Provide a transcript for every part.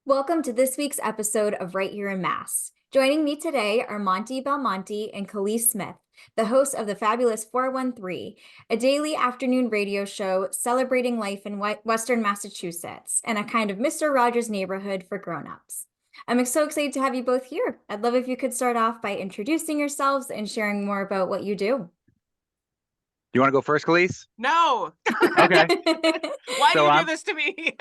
Welcome to this week's episode of Right Here in Mass. Joining me today are Monte Belmonte and Khalees Smith, the hosts of the fabulous 413, a daily afternoon radio show celebrating life in Western Massachusetts and a kind of Mr. Rogers neighborhood for grown-ups. I'm so excited to have you both here. I'd love if you could start off by introducing yourselves and sharing more about what you do. You want to go first, Khalees? No. Okay. Why do So you do this to me?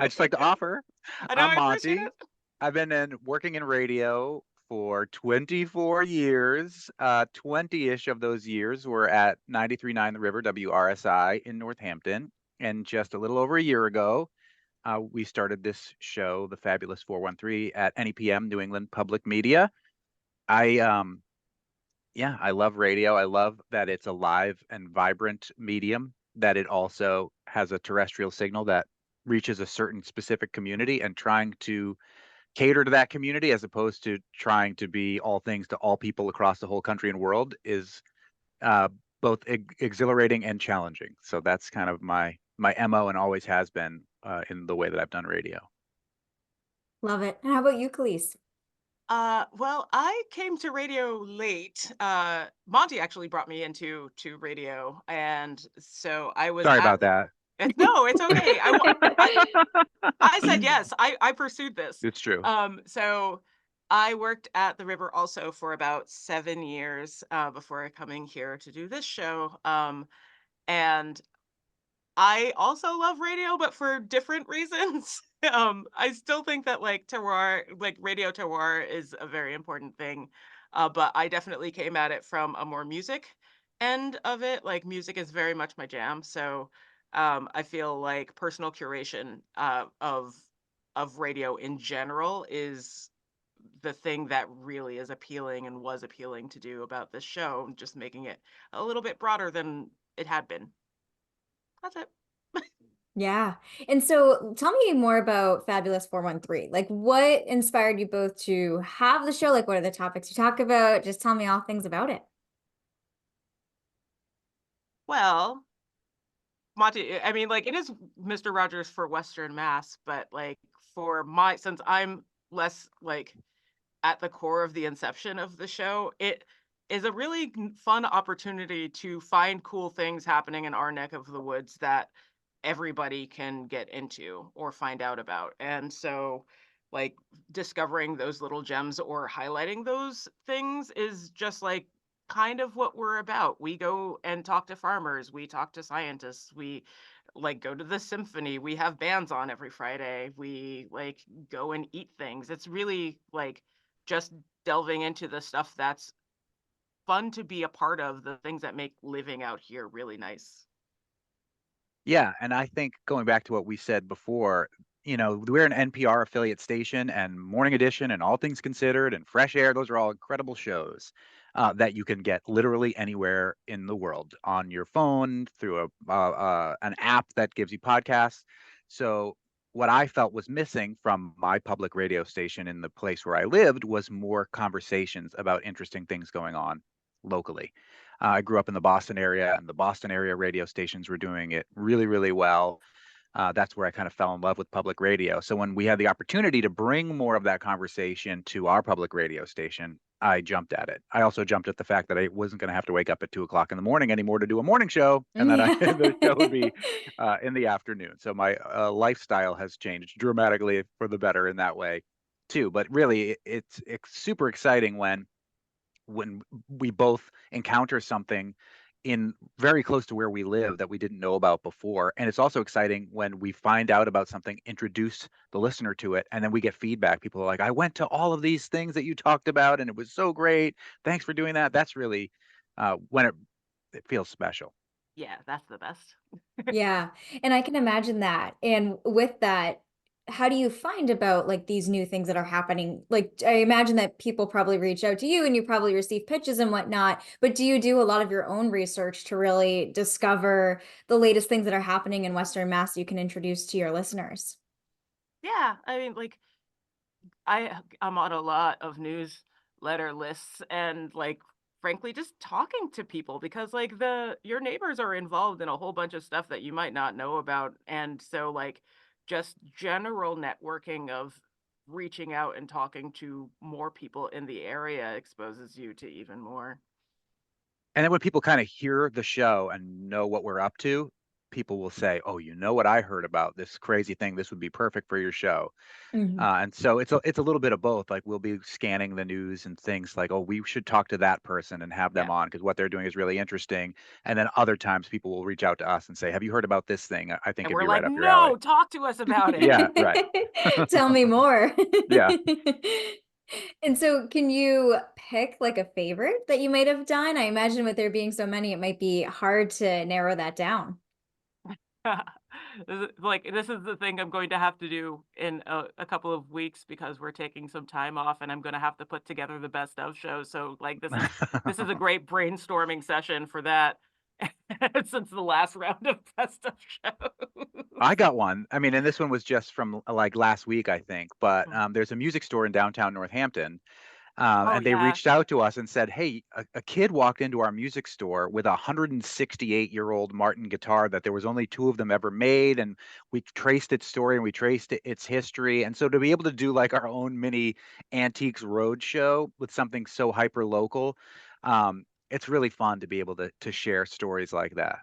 I'd just like to offer. I know, I'm I appreciate Monty. it. I've been working in radio for 24 years. 20-ish of those years were at 93.9 The River, WRSI in Northampton. And just a little over a year ago, we started this show, The Fabulous 413, at NEPM, New England Public Media. I love radio. I love that it's a live and vibrant medium, that it also has a terrestrial signal that reaches a certain specific community, and trying to cater to that community as opposed to trying to be all things to all people across the whole country and world is uh, both exhilarating and challenging. So that's kind of my MO, and always has been in the way that I've done radio. Love it. And how about you, Khalees? Well, I came to radio late. Monty actually brought me into radio, and so I was Sorry at. about that. No, it's okay. I said yes. I pursued this. It's true. So I worked at the River also for about 7 years before coming here to do this show. And I also love radio, but for different reasons. I still think that like terroir, like radio terroir, is a very important thing. But I definitely came at it from a more music end of it. Like music is very much my jam. So I feel like personal curation of radio in general is the thing that really is appealing and was appealing to do about this show, just making it a little bit broader than it had been. That's it. Yeah. And so tell me more about Fabulous 413. Like, what inspired you both to have the show? Like, what are the topics you talk about? Just tell me all things about it. Well, Monty, I mean, like, it is Mr. Rogers for Western Mass, but like since I'm less like at the core of the inception of the show, it is a really fun opportunity to find cool things happening in our neck of the woods that everybody can get into or find out about. And so, like, discovering those little gems or highlighting those things is just like kind of what we're about. We go and talk to farmers, we talk to scientists, we like go to the symphony, we have bands on every Friday, we like go and eat things. It's really like just delving into the stuff that's fun to be a part of, the things that make living out here really nice. Yeah, and I think going back to what we said before, we're an NPR affiliate station, and Morning Edition and All Things Considered and Fresh Air, those are all incredible shows that you can get literally anywhere in the world on your phone through an app that gives you podcasts. So what I felt was missing from my public radio station in the place where I lived was more conversations about interesting things going on locally. I grew up in the Boston area, and the Boston area radio stations were doing it really, really well. That's where I kind of fell in love with public radio. So when we had the opportunity to bring more of that conversation to our public radio station, I jumped at it. I also jumped at the fact that I wasn't going to have to wake up at 2 o'clock in the morning anymore to do a morning show, and that Yeah. the show would be in the afternoon. So my lifestyle has changed dramatically for the better in that way, too. But really, it's super exciting when we both encounter something in very close to where we live that we didn't know about before. And it's also exciting when we find out about something, introduce the listener to it, and then we get feedback. People are like, I went to all of these things that you talked about and it was so great. Thanks for doing that. That's really when it feels special. Yeah, that's the best. Yeah. And I can imagine that. And with that, how do you find about like these new things that are happening? Like, I imagine that people probably reach out to you and you probably receive pitches and whatnot, but do you do a lot of your own research to really discover the latest things that are happening in Western Mass you can introduce to your listeners? Yeah, I mean, like I'm on a lot of newsletter lists and like frankly just talking to people because like the your neighbors are involved in a whole bunch of stuff that you might not know about, and so like just general networking of reaching out and talking to more people in the area exposes you to even more. And then when people kind of hear the show and know what we're up to, people will say, "Oh, you know what I heard about this crazy thing? This would be perfect for your show." Mhm. And so it's a little bit of both. Like we'll be scanning the news and things like, "Oh, we should talk to that person and have them Yeah. on because what they're doing is really interesting." And then other times people will reach out to us and say, "Have you heard about this thing? I think And it'd we're be right like, up your alley." no, talk to us about it. Yeah, right. Tell me more. Yeah. And so can you pick like a favorite that you might have done? I imagine with there being so many, it might be hard to narrow that down. This is the thing I'm going to have to do in a couple of weeks because we're taking some time off and I'm going to have to put together the best of shows. So like this is a great brainstorming session for that since the last round of best of I shows. got one. I mean, and this one was just from like last week, I think. But Mm. there's a music store in downtown Northampton. Oh And they yeah. reached out to us and said, "Hey, a kid walked into our music store with a 168-year-old Martin guitar that there was only two of them ever made, and we traced its story and we traced its history. And so to be able to do like our own mini antiques road show with something so hyper local, it's really fun to be able to share stories like that."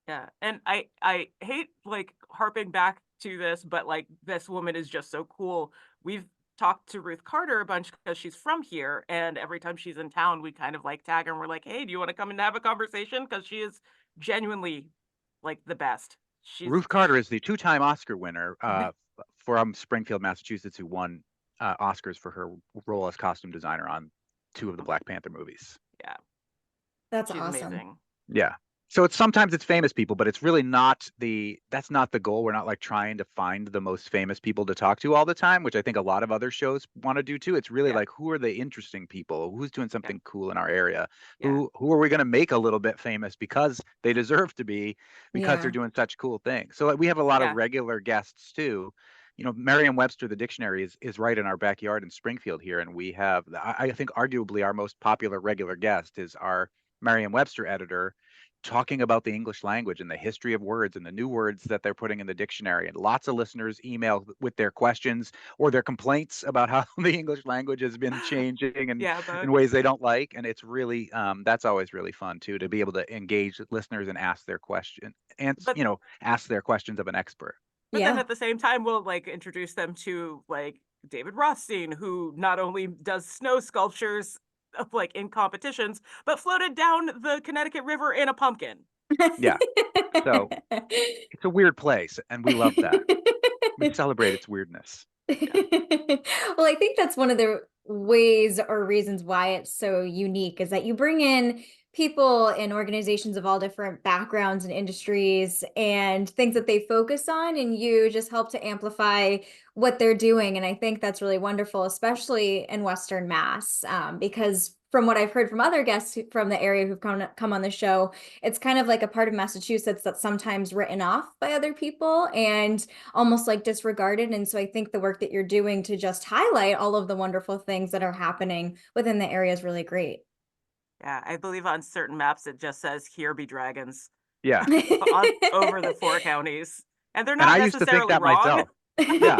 Yeah, and I hate, like, harping back to this, but, like, this woman is just so cool. We've talked to Ruth Carter a bunch because she's from here, and every time she's in town, we kind of, like, tag her and we're like, "Hey, do you wanna come and have a conversation?" Because she is genuinely, like, the best. She's Ruth Carter is the two-time Oscar winner from Springfield, Massachusetts, who won Oscars for her role as costume designer on two of the Black Panther movies. yeah, That's she's awesome. amazing. Yeah. So it's sometimes it's famous people, but it's really not that's not the goal. We're not like trying to find the most famous people to talk to all the time, which I think a lot of other shows want to do too. It's really Yeah, like who are the interesting people? Who's doing yeah, something cool in our area? yeah, Who are we going to make a little bit famous because they deserve to be because they're Yeah. doing such cool things. So like, we have a lot of yeah, regular guests too. You know, Merriam-Webster, the dictionary is right in our backyard in Springfield here, and we have I think arguably our most popular regular guest is our Merriam-Webster editor talking about the English language and the history of words and the new words that they're putting in the dictionary. And lots of listeners email with their questions or their complaints about how the English language has been changing and yeah, in but ways they don't like. And it's really that's always really fun too to be able to engage listeners and ask their question and but ask their questions of an expert. But then Yeah. at the same time, we'll, like, introduce them to, like, David Rothstein, who not only does snow sculptures, like, in competitions, but floated down the Connecticut River in a pumpkin. Yeah. So it's a weird place and we love that. We celebrate its weirdness. Yeah. Well, I think that's one of the ways or reasons why it's so unique is that you bring in people and organizations of all different backgrounds and industries and things that they focus on, and you just help to amplify what they're doing. And I think that's really wonderful, especially in Western Mass, because from what I've heard from other guests from the area who've come on the show, it's kind of like a part of Massachusetts that's sometimes written off by other people and almost like disregarded. And so I think the work that you're doing to just highlight all of the wonderful things that are happening within the area is really great. Yeah, I believe on certain maps it just says, "Here be dragons," Yeah. on over the 4 counties, and they're And not I used to think necessarily that wrong. myself. Yeah.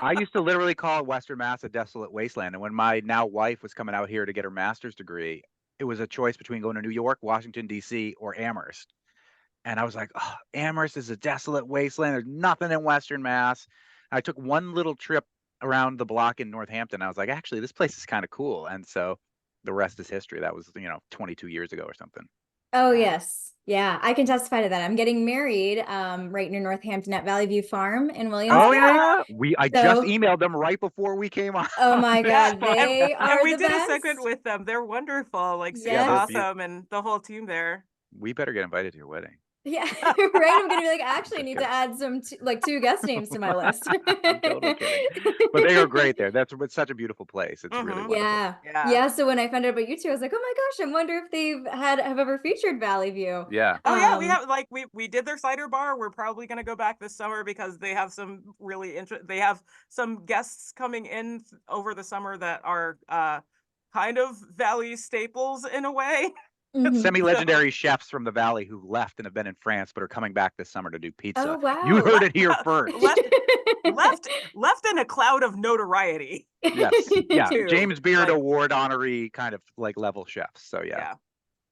I used to literally call Western Mass a desolate wasteland. And when my now wife was coming out here to get her master's degree, it was a choice between going to New York, Washington, D.C., or Amherst. And I was like, oh, Amherst is a desolate wasteland. There's nothing in Western Mass. I took one little trip around the block in Northampton. I was like, actually, this place is kind of cool. And so the rest is history. That was, 22 years ago or something. Oh, Yeah. yes. Yeah, I can testify to that. I'm getting married right near Northampton at Valley View Farm in Oh, Oh Williamsburg. yeah. yeah. I just So, emailed them right before we came on oh my this Yeah, God, and they podcast. and are we the did a segment best. with them. They're wonderful, like, Yeah, super they're Yes. awesome, and the whole team there. we better get invited to your wedding. Yeah, right. I'm gonna be like, actually, I Just need to kidding. add some like two guest names to my list. I'm totally kidding. But they are great there. It's such a beautiful place. It's really Mhm. wonderful. Yeah. Yeah. Yeah. So when I found out about you two, I was like, oh my gosh, I wonder if they've have ever featured Valley View. Yeah. Oh, yeah, we have, like, we did their cider bar. We're probably gonna go back this summer because they have some really they have some guests coming in over the summer that are, kind of Valley staples in a way. Semi-legendary chefs from the Valley who left and have been in France but are coming back this summer to do pizza. Oh, wow. You heard it here first. left in a cloud of notoriety. Yes. Yeah. Too. James Beard Like, Award honoree kind of like level chefs. So yeah.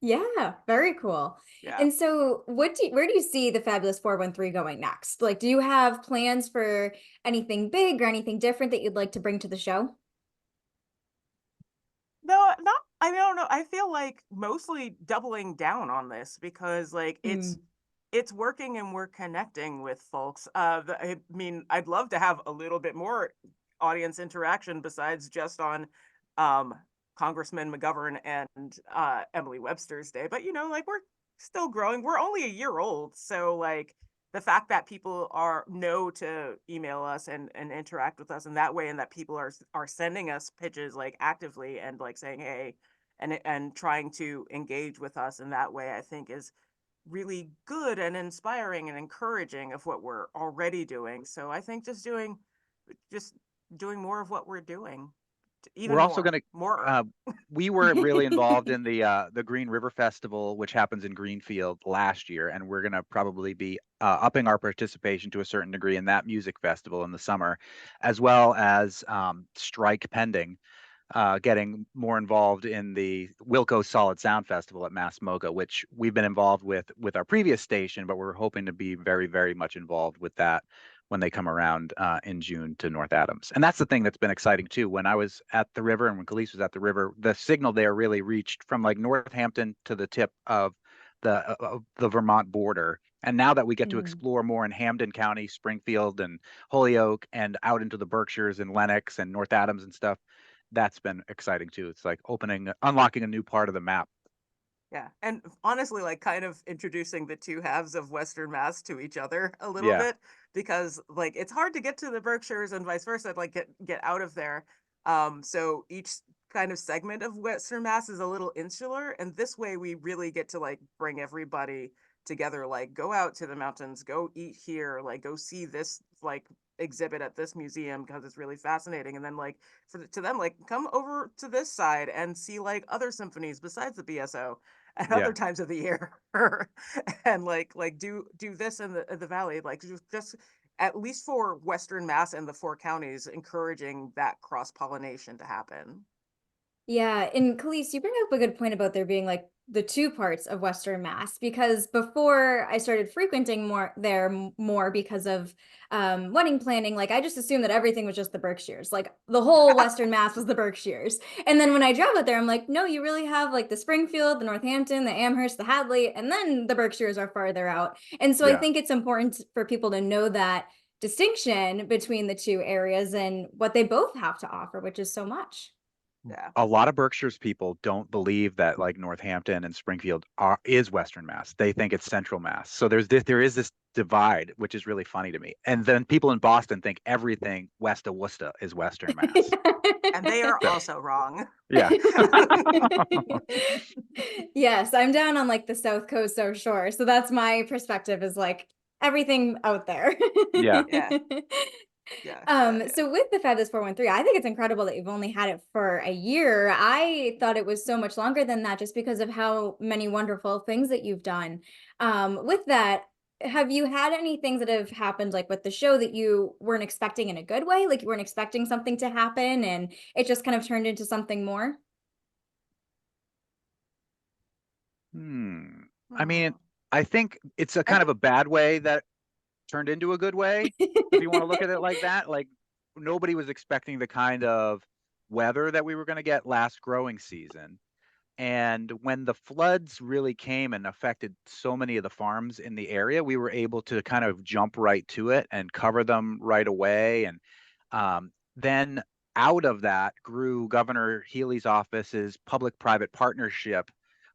Yeah, very cool. Yeah. And so where do you see the Fabulous 413 going next? Like, do you have plans for anything big or anything different that you'd like to bring to the show? No, not, I don't know. I feel like mostly doubling down on this because like it's working and we're connecting with folks. I mean, I'd love to have a little bit more audience interaction besides just on um Congressman McGovern and Emily Webster's day. But you know, like we're still growing. We're only a year old, so like the fact that people know to email us and interact with us in that way, and that people are sending us pitches like actively and like saying hey, and trying to engage with us in that way, I think is really good and inspiring and encouraging of what we're already doing. So I think just doing more of what we're doing, even We're also more, going more. to, we were really involved in the Green River Festival, which happens in Greenfield last year. And we're going to probably be upping our participation to a certain degree in that music festival in the summer, as well as strike pending. Getting more involved in the Wilco Solid Sound Festival at Mass MoCA, which we've been involved with our previous station, but we're hoping to be very, very much involved with that when they come around in June to North Adams. And that's the thing that's been exciting too. When I was at the river and when Khalees was at the river, the signal there really reached from like Northampton to the tip of the Vermont border. And now that we get to explore more in Hampden County, Springfield and Holyoke, and out into the Berkshires and Lenox and North Adams and stuff, that's been exciting too. It's like unlocking a new part of the map. Yeah. And honestly, like kind of introducing the two halves of Western Mass to each other a little Yeah. bit, because like it's hard to get to the Berkshires and vice versa, like get out of there. So each kind of segment of Western Mass is a little insular, and this way we really get to like bring everybody together, like go out to the mountains, go eat here, like go see this like exhibit at this museum because it's really fascinating, and then like to them like come over to this side and see like other symphonies besides the BSO at Yeah. other times of the year. And like do this in the valley, like just at least for Western Mass and the four counties, encouraging that cross pollination to happen. Yeah, and Khalees, you bring up a good point about there being like the two parts of Western Mass, because before I started frequenting more because of wedding planning, like I just assumed that everything was just the Berkshires, like the whole Western Mass was the Berkshires. And then when I drove out there, I'm like, no, you really have like the Springfield, the Northampton, the Amherst, the Hadley, and then the Berkshires are farther out. And so I think it's important for people to know that distinction between the two areas and what they both have to offer, which is so much. Yeah. A lot of Berkshire's people don't believe that like Northampton and Springfield is Western Mass. They think it's Central Mass. So there is this divide, which is really funny to me. And then people in Boston think everything west of Worcester is Western Mass. And they are So, also wrong. yeah. Yes, I'm down on like the South Coast, South Shore. So that's my perspective, is like everything out there. Yeah. Yeah. Yeah. So with the Fabulous 413, I think it's incredible that you've only had it for a year. I thought it was so much longer than that, just because of how many wonderful things that you've done. With that, have you had any things that have happened like with the show that you weren't expecting in a good way? Like you weren't expecting something to happen and it just kind of turned into something more? I mean, Hmm. I think it's a I kind of a bad way that turned into a good way, if you want to look at it like that. Like nobody was expecting the kind of weather that we were going to get last growing season. And when the floods really came and affected so many of the farms in the area, we were able to kind of jump right to it and cover them right away. And then out of that grew Governor Healy's office's public-private partnership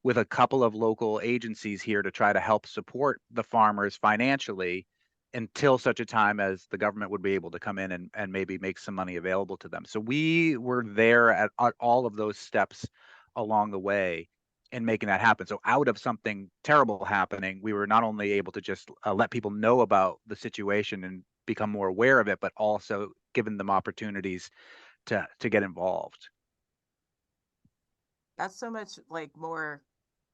with a couple of local agencies here to try to help support the farmers financially until such a time as the government would be able to come in and maybe make some money available to them. So we were there at all of those steps along the way in making that happen. So out of something terrible happening, we were not only able to just let people know about the situation and become more aware of it, but also giving them opportunities to get involved. That's so much like more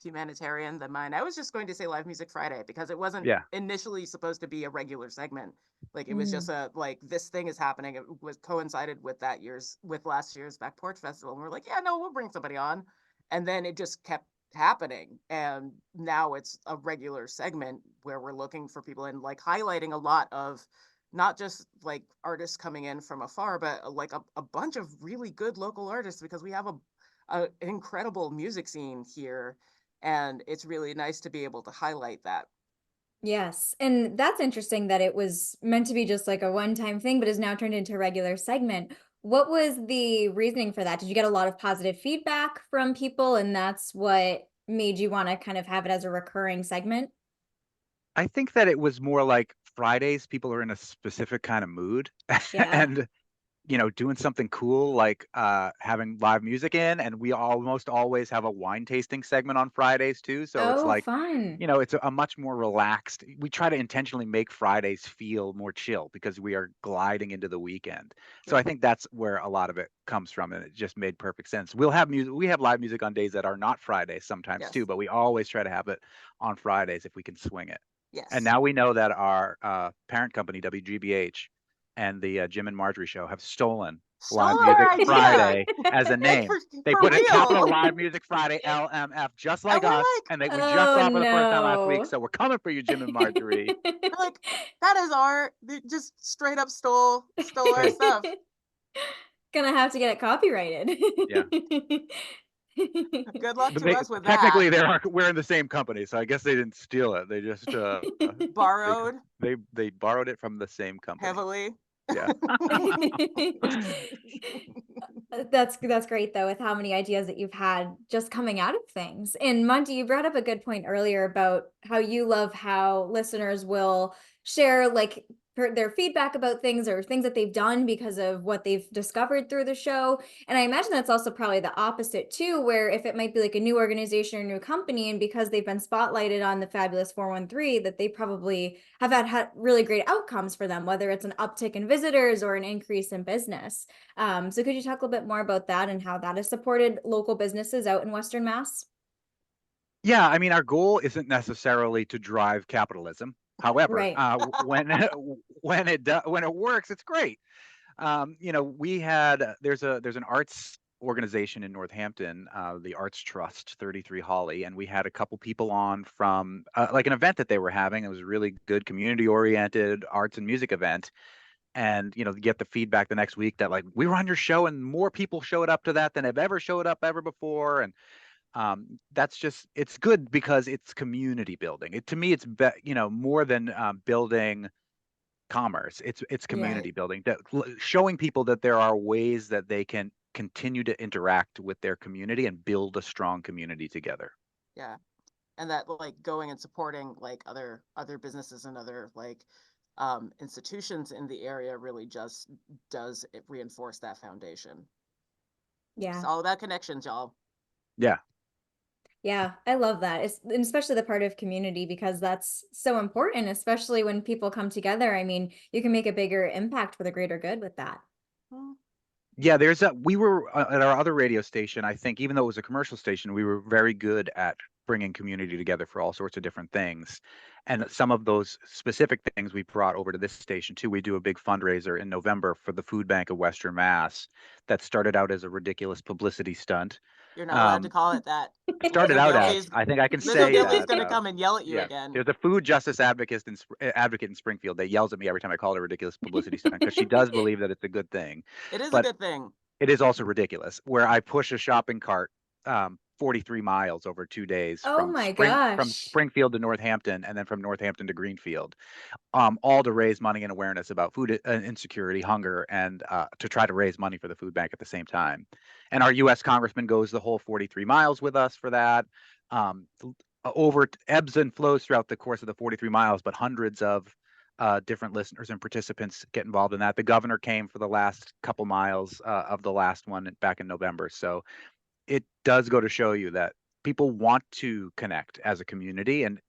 humanitarian than mine. I was just going to say Live Music Friday because it wasn't Yeah. initially supposed to be a regular segment. Like it was Mm. just a like this thing is happening. It was coincided with last year's Back Porch Festival, and we're like, yeah, no, we'll bring somebody on, and then it just kept happening, and now it's a regular segment where we're looking for people and like highlighting a lot of not just like artists coming in from afar, but like a bunch of really good local artists because we have an incredible music scene here, and it's really nice to be able to highlight that. Yes. And that's interesting that it was meant to be just like a one-time thing, but is now turned into a regular segment. What was the reasoning for that? Did you get a lot of positive feedback from people, and that's what made you want to kind of have it as a recurring segment? I think that it was more like Fridays, people are in a specific kind of mood. Yeah. And doing something cool like having live music in, and we almost always have a wine tasting segment on Fridays too. So it's Oh, like, fun. it's a much more relaxed. We try to intentionally make Fridays feel more chill because we are gliding into the weekend. So I Yeah. think that's where a lot of it comes from, and it just made perfect sense. We'll have music. We have live music on days that are not Fridays sometimes Yes. too, but we always try to have it on Fridays if we can swing it. And Yes. now we know that our parent company, WGBH, and the Jim and Marjorie show have stolen Live Stole Music our idea. Friday as a Like name. They for put a capital real. Live Music Friday LMF just And like we're us, like, and we just Oh saw it for the first time last week. no. So we're coming for you, Jim and Marjorie. we're like, that is our they just straight up stole our stuff. Gonna have to get it copyrighted. Yeah. Good luck to us with that. Technically, we're in the same company, so I guess they didn't steal it. They just they Borrowed they borrowed it from the same company. heavily. Yeah. That's great though, with how many ideas that you've had just coming out of things. And Monty, you brought up a good point earlier about how you love how listeners will share like their feedback about things or things that they've done because of what they've discovered through the show. And I imagine that's also probably the opposite too, where if it might be like a new organization or new company, and because they've been spotlighted on the Fabulous 413, that they probably have had really great outcomes for them, whether it's an uptick in visitors or an increase in business. So could you talk a little bit more about that and how that has supported local businesses out in Western Mass? Yeah, I mean, our goal isn't necessarily to drive capitalism. However, Right. when it works, it's great. We had there's an arts organization in Northampton, the Arts Trust, 33 Holly, and we had a couple people on from like an event that they were having. It was a really good community oriented arts and music event, and get the feedback the next week that like we were on your show and more people showed up to that than have ever showed up ever before. And that's just it's good because it's community building. To me, it's more than building commerce. It's Yeah. community building, that showing people that there are ways that they can continue to interact with their community and build a strong community together. Yeah. And that like going and supporting like other businesses and other like institutions in the area really just does it reinforce that foundation. It's Yeah. all about connections, y'all. Yeah. Yeah. I love that. And especially the part of community, because that's so important, especially when people come together. I mean, you can make a bigger impact for the greater good with that. Hmm. Yeah, we were at our other radio station. I think even though it was a commercial station, we were very good at bringing community together for all sorts of different things. And some of those specific things we brought over to this station too. We do a big fundraiser in November for the Food Bank of Western Mass that started out as a ridiculous publicity stunt. You're not allowed to Um, call it that. Started out as, I think I can say Billy's that. gonna come and yell at you Yeah, again. there's a food justice advocate in Springfield that yells at me every time I call it a ridiculous publicity stunt because she does believe that it's a good thing. It is a But good thing. it is also ridiculous where I push a shopping cart 43 miles over 2 days Oh from my from gosh. Springfield to Northampton, and then from Northampton to Greenfield, all to raise money and awareness about food insecurity, hunger, and to try to raise money for the food bank at the same time. And our U.S. congressman goes the whole 43 miles with us for that. Um, Over ebbs and flows throughout the course of the 43 miles, but hundreds of different listeners and participants get involved in that. The governor came for the last couple miles of the last one back in November. So it does go to show you that people want to connect as a community, and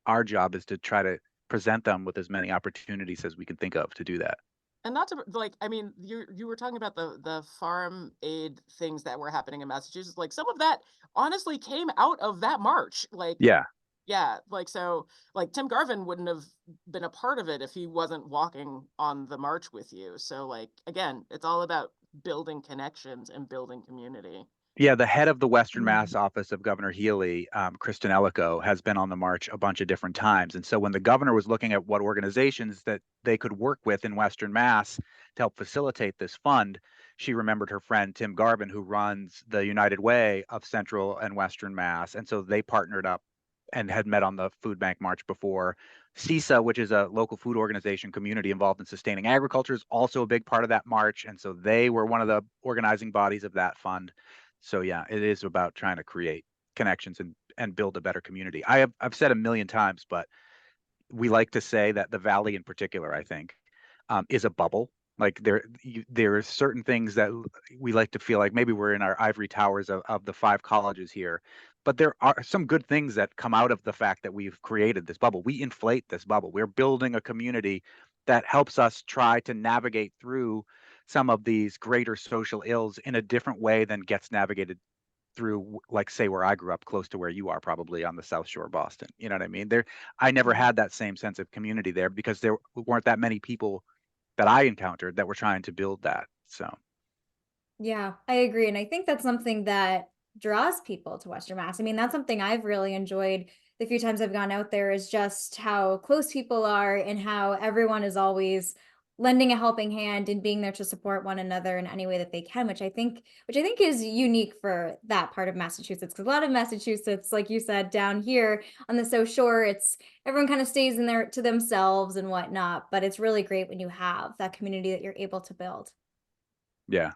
our job is to try to present them with as many opportunities as we can think of to do that. And not to like, I mean, you were talking about the farm aid things that were happening in Massachusetts. Like some of that honestly came out of that march. Like, Yeah. yeah, like so, like Tim Garvin wouldn't have been a part of it if he wasn't walking on the march with you. So, like, again, it's all about building connections and building community. Yeah, the head of the Western Mm. Mass office of Governor Healy, Kristen Ellico, has been on the march a bunch of different times. And so when the governor was looking at what organizations that they could work with in Western Mass to help facilitate this fund, she remembered her friend Tim Garvin, who runs the United Way of Central and Western Mass. And so they partnered up and had met on the food bank march before. CISA, which is a local food organization community involved in sustaining agriculture, is also a big part of that march. And so they were one of the organizing bodies of that fund. So yeah, it is about trying to create connections and build a better community. I've said a million times, but we like to say that the Valley in particular, I think, is a bubble. Like there are certain things that we like to feel like maybe we're in our ivory towers of the 5 colleges here, but there are some good things that come out of the fact that we've created this bubble. We inflate this bubble. We're building a community that helps us try to navigate through some of these greater social ills in a different way than gets navigated through, like, say, where I grew up, close to where you are, probably on the South Shore of Boston. You know what I mean? I never Mhm. had that same sense of community there because there weren't that many people that I encountered that were trying to build that. So Yeah, I agree. And I think that's something that draws people to Western Mass. I mean, that's something I've really enjoyed the few times I've gone out there is just how close people are and how everyone is always lending a helping hand and being there to support one another in any way that they can, which I think is unique for that part of Massachusetts. Because a lot of Massachusetts, like you said, down here on the South Shore, it's everyone kind of stays in there to themselves and whatnot. But it's really great when you have that community that you're able to build. yeah,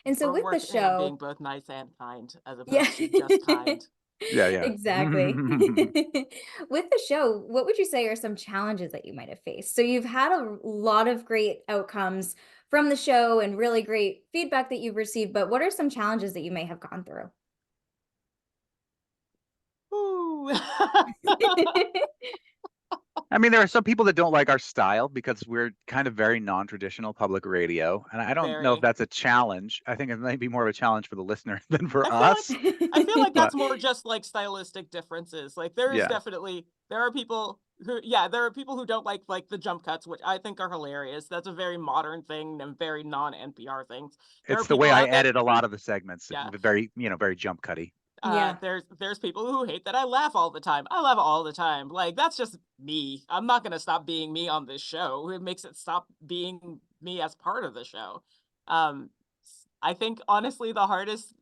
And so We're with the working on being show, both nice and kind, as yeah, opposed to just kind. yeah, yeah. exactly. With the show, what would you say are some challenges that you might have faced? So you've had a lot of great outcomes from the show and really great feedback that you've received, but what are some challenges that you may have gone through? Ooh. I mean, there are some people that don't like our style because we're kind of very non-traditional public radio, and I don't know if Very. that's a challenge. I think it might be more of a challenge for the listener than for I feel like us. that's But more just like stylistic differences. Like there is yeah, definitely there are people who yeah, there are people who don't like the jump cuts, which I think are hilarious. That's a very modern thing and very non-NPR things. There are it's the people way I out there edit a lot of the segments. yeah. Very, very jump cutty. Yeah. There's people who hate that I laugh all the time. I laugh all the time. Like that's just me. I'm not gonna stop being me on this show. It makes it stop being me as part of the show. Um, I think honestly the hardest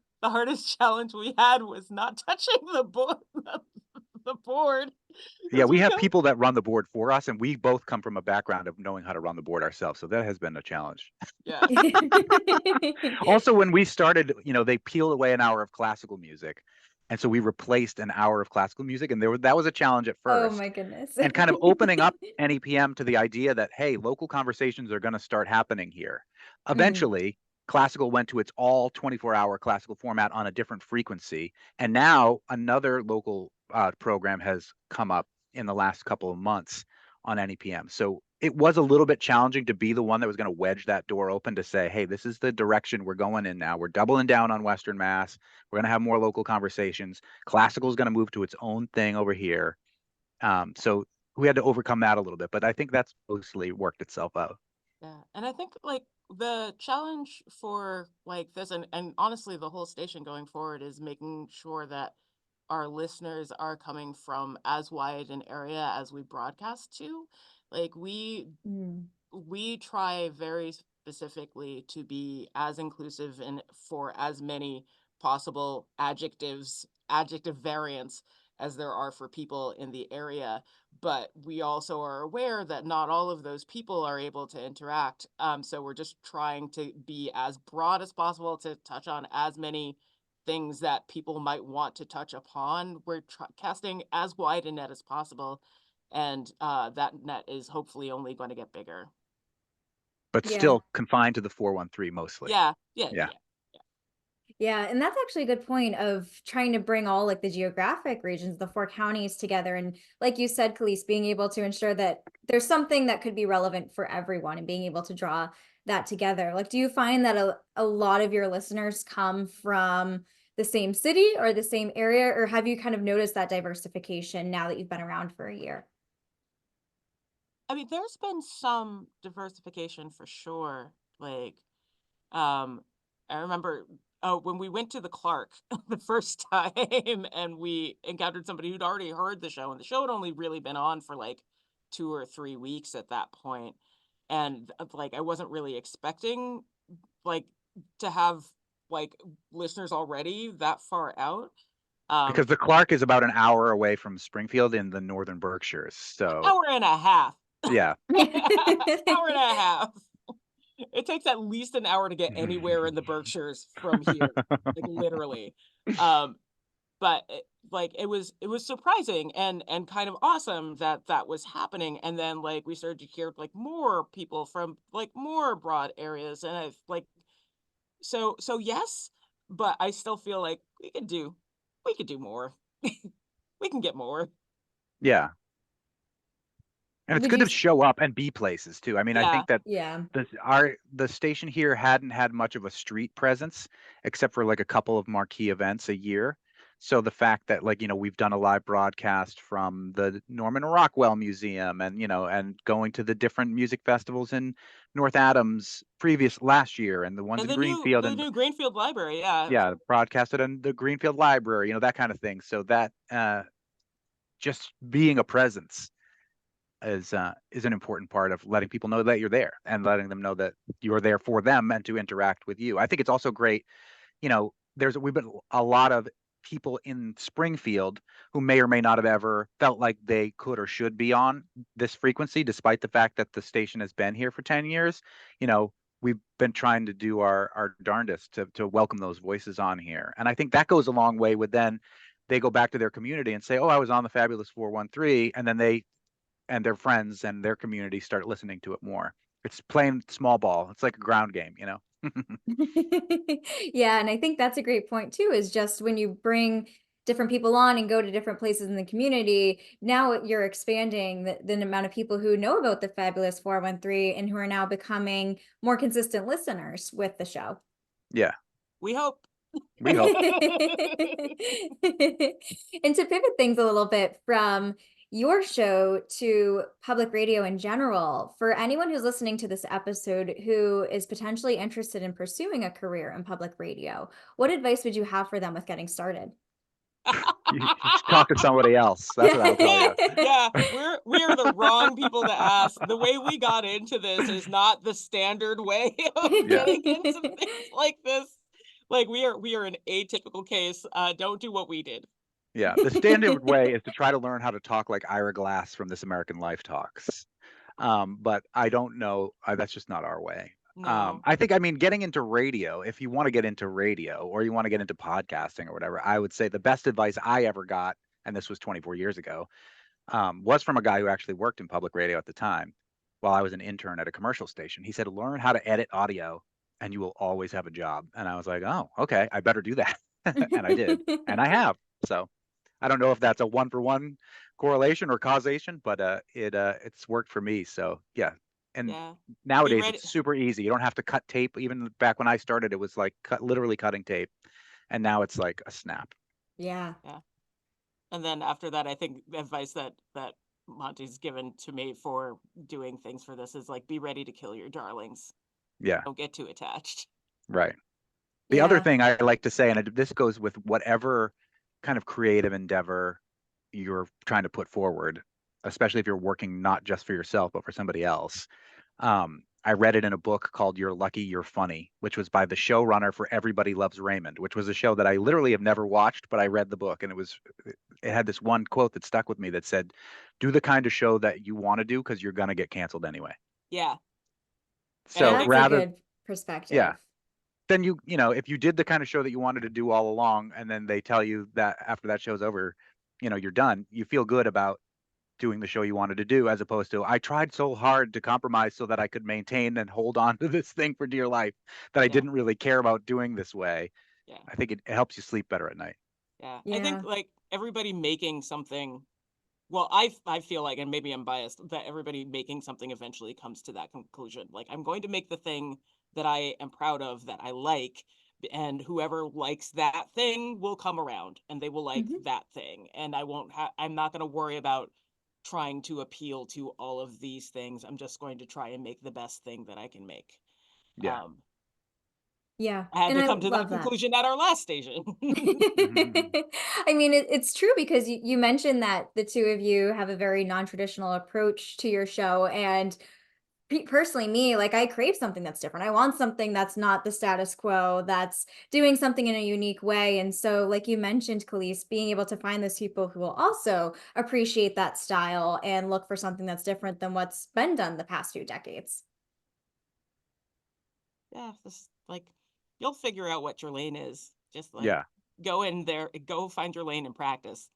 challenge we had was not touching the board the board Yeah, as we we have go. people that run the board for us, and we both come from a background of knowing how to run the board ourselves. So that has been a challenge. Yeah. Also, when we started, they peeled away an hour of classical music. And so we replaced an hour of classical music. And that was a challenge at Oh first. my goodness. And kind of opening up NEPM to the idea that, hey, local conversations are going to start happening here. Mm, Eventually, classical went to its all 24-hour classical format on a different frequency. And now another local program has come up in the last couple of months on NEPM. So it was a little bit challenging to be the one that was going to wedge that door open to say, hey, this is the direction we're going in now. We're doubling down on Western Mass. We're going to have more local conversations. Classical is going to move to its own thing over here. So we had to overcome that a little bit, but I think that's mostly worked itself out. Yeah. And I think like the challenge for like this and honestly the whole station going forward is making sure that our listeners are coming from as wide an area as we broadcast to. Like mm, we try very specifically to be as inclusive and for as many possible adjective variants as there are for people in the area, but we also are aware that not all of those people are able to interact, so we're just trying to be as broad as possible to touch on as many things that people might want to touch upon. We're casting as wide a net as possible, and that net is hopefully only going to get bigger. But yeah. still confined to the 413 mostly. Yeah, yeah, Yeah. yeah, Yeah, and that's actually a good point of trying to bring all like the geographic regions, the 4 counties together. And like you said, Khalees, being able to ensure that there's something that could be relevant for everyone and being able to draw that together. Like, do you find that a lot of your listeners come from the same city or the same area, or have you kind of noticed that diversification now that you've been around for a year? I mean, there's been some diversification for sure. Like, um, I remember when we went to the Clark the first time and we encountered somebody who'd already heard the show, and the show had only really been on for like 2 or 3 weeks at that point. And like, I wasn't really expecting like to have like listeners already that far out. Because the Clark is about an hour away from Springfield in the northern Berkshires. So Hour and a half. yeah. Hour and a half. It takes at least an hour to get anywhere in the Berkshires from here, like literally. Um, but like it was surprising and kind of awesome that that was happening. And then like we started to hear like more people from like more broad areas, and I've like so yes, but I still feel like we could do more. We can get more. Yeah. And it's Would good you? to show up and be places too. I mean, I Yeah. think that Yeah. the station here hadn't had much of a street presence except for like a couple of marquee events a year. So the fact that like, we've done a live broadcast from the Norman Rockwell Museum and, and going to the different music festivals in North Adams last year and the ones And in Greenfield the and new Greenfield Library, yeah. yeah, broadcasted in the Greenfield Library, that kind of thing. So that just being a presence is an important part of letting people know that you're there and letting them know that you're there for them and to interact with you. I think it's also great, we've been a lot of people in Springfield who may or may not have ever felt like they could or should be on this frequency, despite the fact that the station has been here for 10 years. We've been trying to do our darndest to welcome those voices on here. And I think that goes a long way with then they go back to their community and say, oh, I was on the Fabulous 413. And then they and their friends and their community start listening to it more. It's playing small ball. It's like a ground game. Yeah, and I think that's a great point too, is just when you bring different people on and go to different places in the community, now you're expanding the amount of people who know about the Fabulous 413 and who are now becoming more consistent listeners with the show. Yeah. We hope. We hope. And to pivot things a little bit from your show to public radio in general, for anyone who's listening to this episode who is potentially interested in pursuing a career in public radio, what advice would you have for them with getting started? You should talk to somebody else. That's what I'll tell you. Yeah, we are the wrong people to ask. The way we got into this is not the standard way of Yeah. getting into things like this. Like we are an atypical case. Don't do what we did. Yeah. The standard way is to try to learn how to talk like Ira Glass from This American Life talks. But I don't know. That's just not our way. No. I think, getting into radio, if you want to get into radio or you want to get into podcasting or whatever, I would say the best advice I ever got, and this was 24 years ago, was from a guy who actually worked in public radio at the time while I was an intern at a commercial station. He said, learn how to edit audio and you will always have a job. And I was like, oh, okay, I better do that. And I did. And I have. So I don't know if that's a 1-for-1 correlation or causation, but it's worked for me. So yeah. And Yeah. nowadays it's super easy. You don't have to cut tape. Even back when I started, it was like literally cutting tape. And now it's like a snap. Yeah. Yeah. And then after that, I think the advice that Monty's given to me for doing things for this is like, be ready to kill your darlings. Yeah. Don't get too attached. Right. The Yeah. other thing I like to say, and this goes with whatever kind of creative endeavor you're trying to put forward, especially if you're working not just for yourself, but for somebody else. I read it in a book called You're Lucky, You're Funny, which was by the showrunner for Everybody Loves Raymond, which was a show that I literally have never watched, but I read the book and it had this one quote that stuck with me that said, do the kind of show that you want to do because you're going to get canceled anyway. Yeah. So That's rather, a good perspective. yeah, then if you did the kind of show that you wanted to do all along, and then they tell you that after that show's over, you're done, you feel good about doing the show you wanted to do, as opposed to I tried so hard to compromise so that I could maintain and hold on to this thing for dear life that I didn't really care about doing this way. Yeah. I think it helps you sleep better at night. Yeah. I Yeah. think like everybody making something, well, I feel like, and maybe I'm biased, that everybody making something eventually comes to that conclusion. Like, I'm going to make the thing that I am proud of, that I like, and whoever likes that thing will come around and they will like Mhm. that thing. And I'm not going to worry about trying to appeal to all of these things. I'm just going to try and make the best thing that I can make. Yeah. Um, Yeah. I had And to I come to that love that. conclusion at our last station. I mean, it's true because you mentioned that the two of you have a very non-traditional approach to your show. And personally, me, like I crave something that's different. I want something that's not the status quo, that's doing something in a unique way. And so, like you mentioned, Khalees, being able to find those people who will also appreciate that style and look for something that's different than what's been done the past few decades. Yeah, this like you'll figure out what your lane is. Just like Yeah. go in there, go find your lane and practice.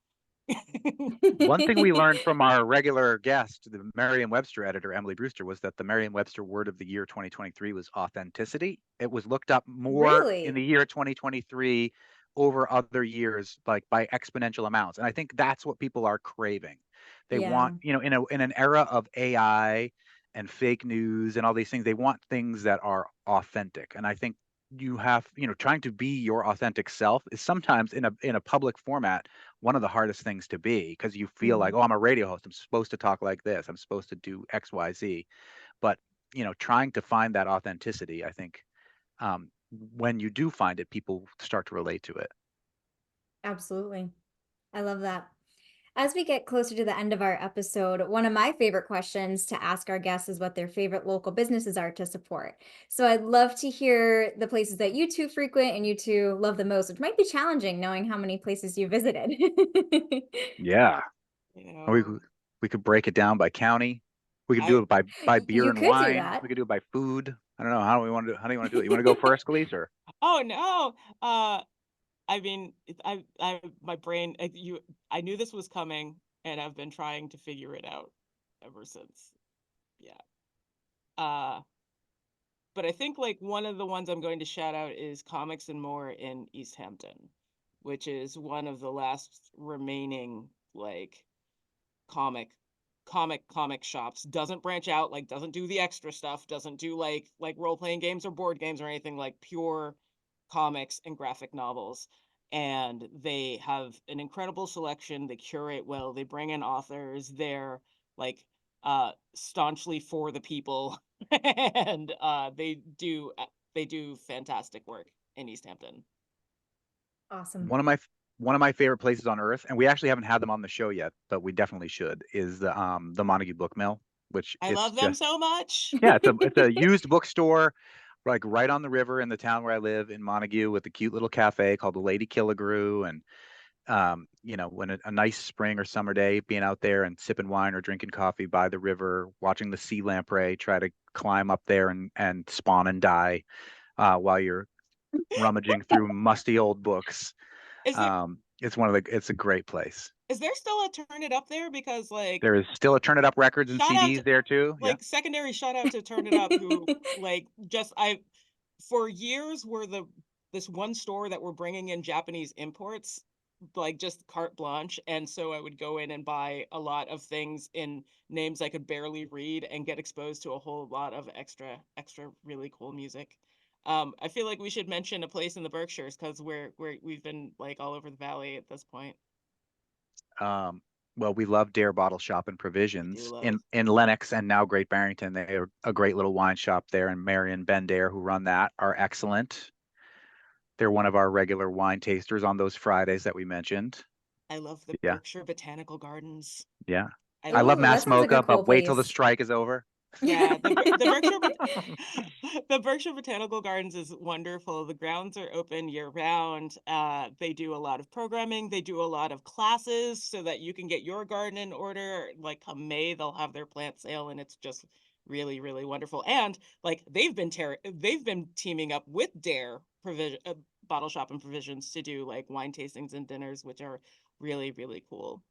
One thing we learned from our regular guest, the Merriam-Webster editor, Emily Brewster, was that the Merriam-Webster word of the year 2023 was authenticity. It was looked up more in the Really? year 2023 over other years, like by exponential amounts. And I think that's what people are craving. They Yeah. want, in an era of AI and fake news and all these things, they want things that are authentic. And I think you have, trying to be your authentic self is sometimes in a public format one of the hardest things to be, because you feel like, Mm, oh, I'm a radio host, I'm supposed to talk like this, I'm supposed to do XYZ. But trying to find that authenticity, I think, when you do find it, people start to relate to it. absolutely. I love that. As we get closer to the end of our episode, one of my favorite questions to ask our guests is what their favorite local businesses are to support. So I'd love to hear the places that you two frequent and you two love the most, which might be challenging knowing how many places you visited. Yeah. You we know, could- we could break it down by county. We could do I it by beer You and could do wine. that. We could do it by food. I don't know, how do you want to do it? You want to go first, Khalees, or? oh no. I mean, my brain, I knew this was coming, and I've been trying to figure it out ever since. Yeah. Uh, but I think like one of the ones I'm going to shout out is Comics and More in East Hampton, which is one of the last remaining like comic comic shops. Doesn't branch out, like doesn't do the extra stuff, doesn't do like role-playing games or board games or anything, like pure comics and graphic novels. And they have an incredible selection, they curate well, they bring in authors, they're like staunchly for the people. And they do fantastic work in East Hampton. Awesome. One of my favorite places on earth, and we actually haven't had them on the show yet, but we definitely should, is the Montague Book Mill, which I it's love them just, so much. yeah, it's a used bookstore, like right on the river in the town where I live in Montague, with a cute little cafe called the Lady Killigrew. And when a nice spring or summer day, being out there and sipping wine or drinking coffee by the river, watching the sea lamprey try to climb up there and spawn and die, while you're rummaging through musty old books. Is there It's a great place. is there still a Turn It Up there? Because like There is still a Turn It Up Records and shout out CDs to, there too. Yeah. like secondary shout out to Turn It Up, who like just I for years were this one store that were bringing in Japanese imports, like just carte blanche. And so I would go in and buy a lot of things in names I could barely read and get exposed to a whole lot of extra really cool music. I feel like we should mention a place in the Berkshires, because we've been like all over the valley at this point. Um, well, we love Dare Bottle Shop and We do Provisions love. in Lenox and now Great Barrington. They are a great little wine shop there, and Mary and Ben Dare, who run that, are excellent. They're one of our regular wine tasters on those Fridays that we mentioned. I love the Yeah, Berkshire Botanical Gardens. yeah. I I love love Ooh, that sounds like a Masmoka, cool but wait till the place. strike is over. Yeah, the Berkshire Botanical Gardens is wonderful. The grounds are open year round. They do a lot of programming. They do a lot of classes so that you can get your garden in order. Like come May, they'll have their plant sale, and it's just really, really wonderful. And like they've been teaming up with Dare Provision Bottle Shop and Provisions to do like wine tastings and dinners, which are really, really cool.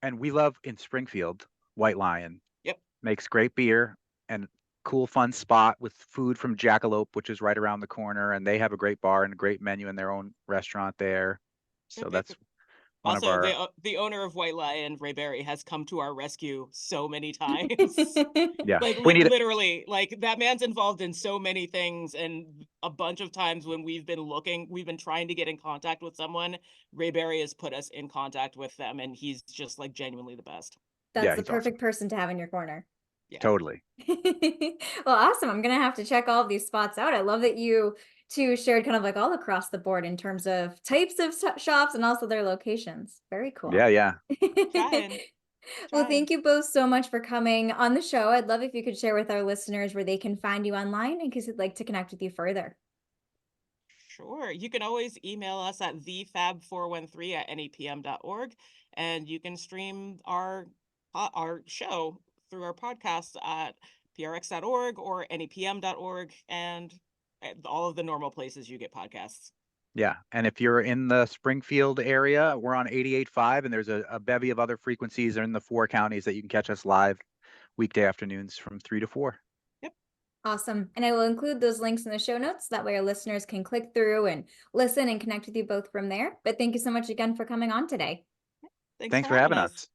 And we love in Springfield, White Lion Yep. makes great beer, and cool, fun spot with food from Jackalope, which is right around the corner, and they have a great bar and a great menu in their own restaurant there. So that's one of Also, our the owner of White Lion, Ray Berry, has come to our rescue so many times. yeah. Like We need literally, like that man's involved in so many things, and a bunch of times when we've been trying to get in contact with someone, Ray Berry has put us in contact with them, and he's just like genuinely the best. That's yeah, the he's awesome. perfect person to have in your corner. Yeah. Totally. Well, awesome. I'm gonna have to check all of these spots out. I love that you two shared kind of like all across the board in terms of types of shops and also their locations. Very cool. Yeah. Trying. Well, thank you both so much for coming on the show. I'd love if you could share with our listeners where they can find you online in case they'd like to connect with you further. Sure. You can always email us at thefab413@nepm.org, and you can stream our show through our podcast at prx.org or nepm.org and all of the normal places you get podcasts. Yeah. And if you're in the Springfield area, we're on 88.5, and there's a bevy of other frequencies in the 4 counties that you can catch us live weekday afternoons from 3 to 4. Yep. Awesome. And I will include those links in the show notes. That way our listeners can click through and listen and connect with you both from there. But thank you so much again for coming on today. Thanks for having us.